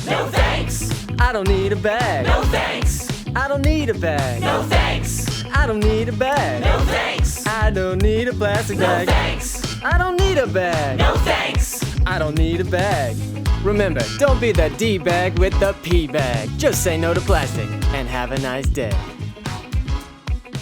No thanks. I don't need a bag. No thanks. I don't need a bag. No thanks. I don't need a bag. No thanks. I don't need a plastic No bag. thanks. I don't need a bag. No thanks. I don't need a bag. Remember, don't be the D-bag with the P-bag. Just say no to plastic and have a nice day.